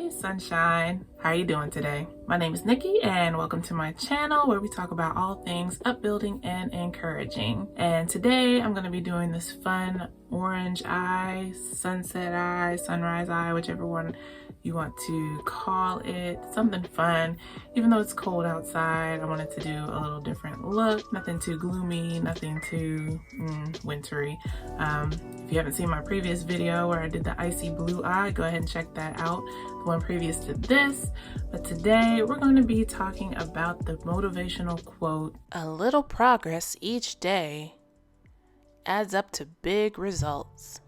Hey sunshine, how are you doing today? My name is Nikki and welcome to my channel where we talk about all things upbuilding and encouraging. And today I'm going to be doing this fun orange eye, sunset eye, sunrise eye, whichever one you want to call it, something fun. Even though it's cold outside, I wanted to do a little different look, nothing too gloomy, nothing too wintry. If you haven't seen my previous video where I did the icy blue eye, go ahead and check that out, the one previous to this. But today we're going to be talking about the motivational quote, "A little progress each day adds up to big results."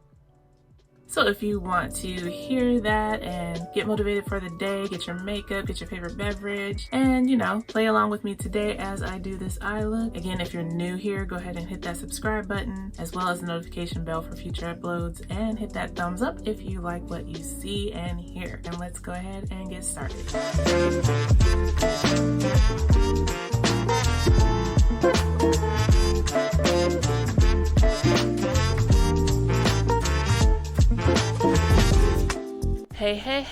So if you want to hear that and get motivated for the day, get your makeup, get your favorite beverage, and play along with me today as I do this eye look. Again, if you're new here, go ahead and hit that subscribe button as well as the notification bell for future uploads, and hit that thumbs up if you like what you see and hear. And let's go ahead and get started.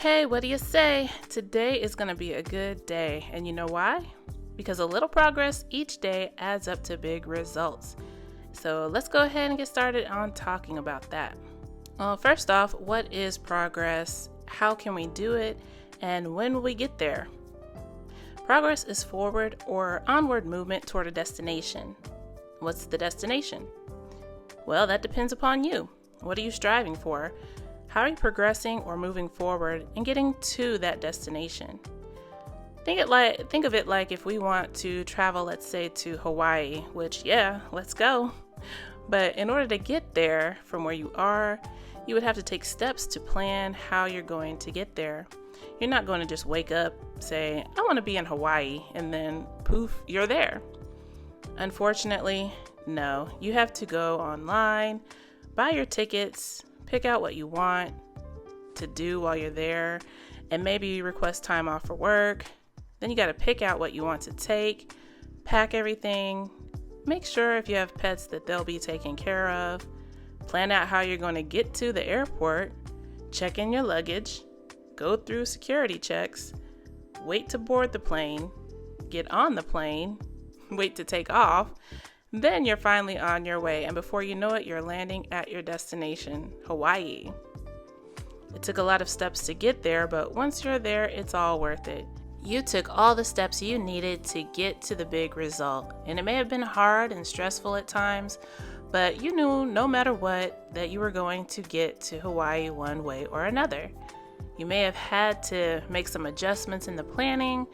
Hey, what do you say? Today is gonna be a good day, and you know why? Because a little progress each day adds up to big results. So let's go ahead and get started on talking about that. Well, first off, what is progress? How can we do it? And when will we get there? Progress is forward or onward movement toward a destination. What's the destination? Well, that depends upon you. What are you striving for? How are you progressing or moving forward and getting to that destination? Think of it like if we want to travel, let's say, to Hawaii, which, yeah, let's go. But in order to get there from where you are, you would have to take steps to plan how you're going to get there. You're not going to just wake up, say, I want to be in Hawaii, and then poof, you're there. Unfortunately, no. You have to go online, buy your tickets, pick out what you want to do while you're there, and maybe you request time off for work. Then you got to pick out what you want to take, pack everything, make sure if you have pets that they'll be taken care of, plan out how you're going to get to the airport, check in your luggage, go through security checks, wait to board the plane, get on the plane, wait to take off. Then you're finally on your way, and before you know it, you're landing at your destination, Hawaii. It took a lot of steps to get there, but once you're there, it's all worth it. You took all the steps you needed to get to the big result, and it may have been hard and stressful at times, but you knew no matter what that you were going to get to Hawaii one way or another. You may have had to make some adjustments in the planning,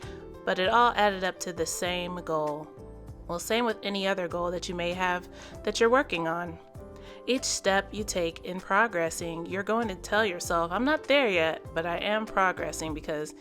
but it all added up to the same goal. Well, same with any other goal that you may have that you're working on. Each step you take in progressing, you're going to tell yourself, I'm not there yet, but I am progressing, because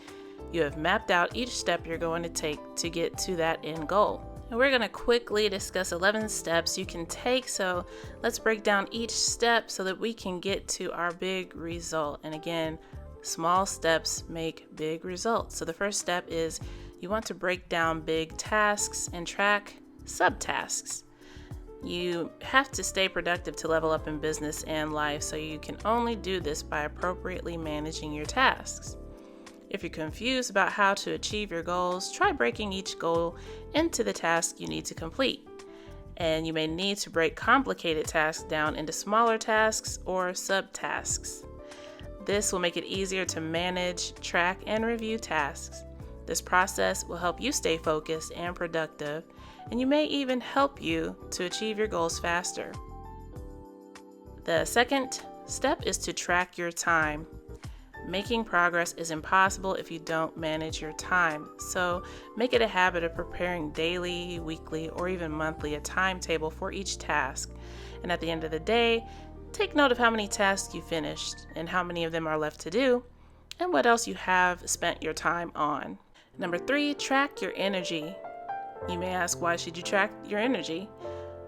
you have mapped out each step you're going to take to get to that end goal. And we're going to quickly discuss 11 steps you can take. So let's break down each step so that we can get to our big result. And again, small steps make big results. So the first step is you want to break down big tasks and track subtasks. You have to stay productive to level up in business and life, so you can only do this by appropriately managing your tasks. If you're confused about how to achieve your goals, try breaking each goal into the task you need to complete. And you may need to break complicated tasks down into smaller tasks or subtasks. This will make it easier to manage, track, and review tasks. This process will help you stay focused and productive, and you may even help you to achieve your goals faster. The second step is to track your time. Making progress is impossible if you don't manage your time, so make it a habit of preparing daily, weekly, or even monthly a timetable for each task. And at the end of the day, take note of how many tasks you finished and how many of them are left to do, and what else you have spent your time on. Number 3, track your energy. You may ask, why should you track your energy?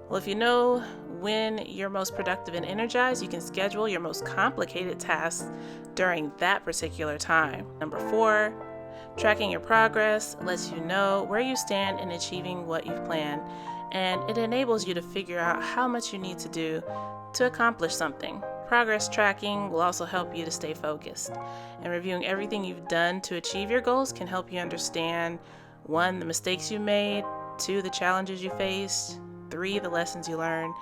Well, if you know when you're most productive and energized, you can schedule your most complicated tasks during that particular time. Number 4, tracking your progress lets you know where you stand in achieving what you've planned, and it enables you to figure out how much you need to do to accomplish something. Progress tracking will also help you to stay focused. And reviewing everything you've done to achieve your goals can help you understand 1, the mistakes you made, 2, the challenges you faced, 3, the lessons you learned,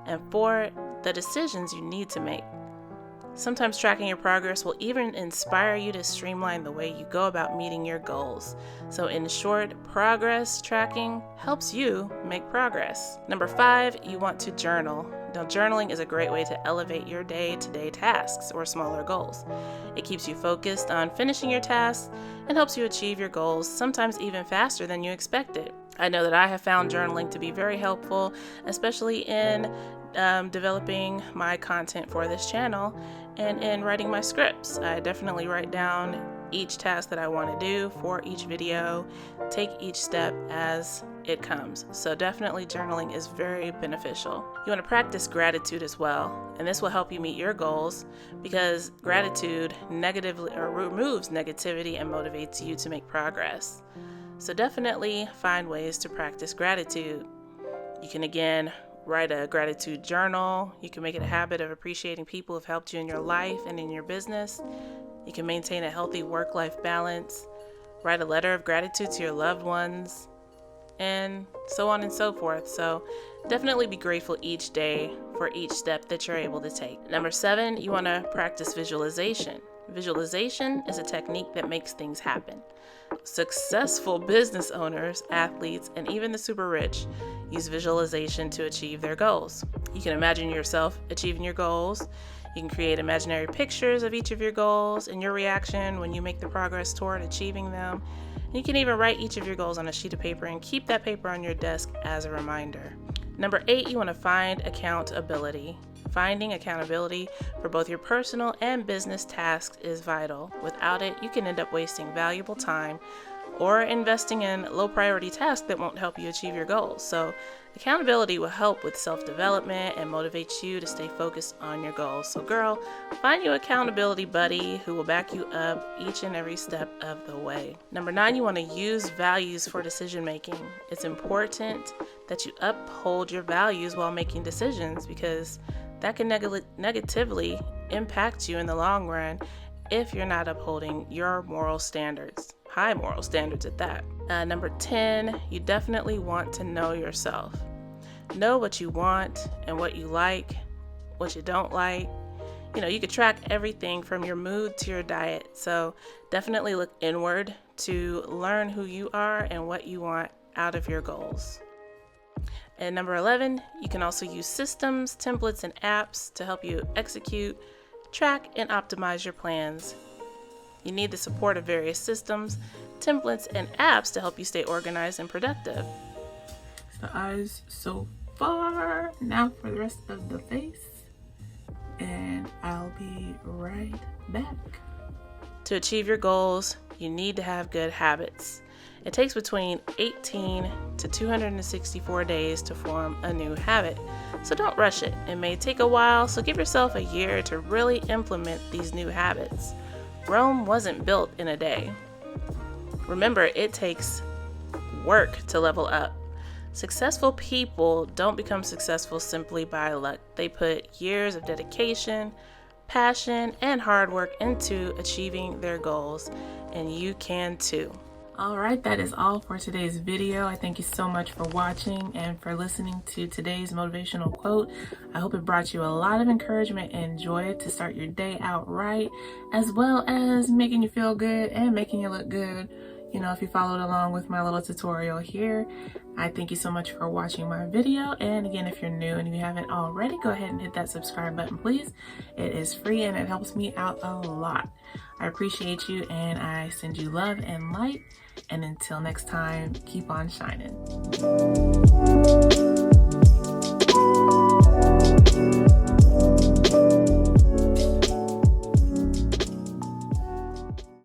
and 4, the decisions you need to make. Sometimes tracking your progress will even inspire you to streamline the way you go about meeting your goals. So in short, progress tracking helps you make progress. Number 5, you want to journal. Now, journaling is a great way to elevate your day-to-day tasks or smaller goals. It keeps you focused on finishing your tasks and helps you achieve your goals, sometimes even faster than you expected. I know that I have found journaling to be very helpful, especially in developing my content for this channel and in writing my scripts. I definitely write down each task that I want to do for each video, take each step as it comes. So definitely journaling is very beneficial. You want to practice gratitude as well, and this will help you meet your goals because gratitude removes negativity and motivates you to make progress. So definitely find ways to practice gratitude. You can again write a gratitude journal. You can make it a habit of appreciating people who have helped you in your life and in your business. You can maintain a healthy work-life balance, write a letter of gratitude to your loved ones, and so on and so forth. So definitely be grateful each day for each step that you're able to take. Number 7, you want to practice visualization. Visualization is a technique that makes things happen. Successful business owners, athletes, and even the super rich use visualization to achieve their goals. You can imagine yourself achieving your goals. You can create imaginary pictures of each of your goals and your reaction when you make the progress toward achieving them. And you can even write each of your goals on a sheet of paper and keep that paper on your desk as a reminder. Number 8, you want to find accountability. Finding accountability for both your personal and business tasks is vital. Without it, you can end up wasting valuable time or investing in low priority tasks that won't help you achieve your goals. So accountability will help with self-development and motivates you to stay focused on your goals. So girl, find you accountability buddy who will back you up each and every step of the way. Number 9, you want to use values for decision making. It's important that you uphold your values while making decisions because that can negatively impact you in the long run if you're not upholding your moral standards, high moral standards at that. Number 10, you definitely want to know yourself. Know what you want and what you like, what you don't like. You could track everything from your mood to your diet. So definitely look inward to learn who you are and what you want out of your goals. And number 11, you can also use systems, templates, and apps to help you execute, track, and optimize your plans. You need the support of various systems, templates, and apps to help you stay organized and productive. The eyes so far. Now for the rest of the face. And I'll be right back. To achieve your goals, you need to have good habits. It takes between 18 to 264 days to form a new habit, so don't rush it. It may take a while, so give yourself a year to really implement these new habits. Rome wasn't built in a day. Remember, it takes work to level up. Successful people don't become successful simply by luck. They put years of dedication, passion, and hard work into achieving their goals, and you can too. Alright, that is all for today's video. I thank you so much for watching and for listening to today's motivational quote. I hope it brought you a lot of encouragement and joy to start your day out right, as well as making you feel good and making you look good. If you followed along with my little tutorial here. I thank you so much for watching my video. And again, if you're new and you haven't already, go ahead and hit that subscribe button, please. It is free and it helps me out a lot. I appreciate you and I send you love and light. And until next time, keep on shining.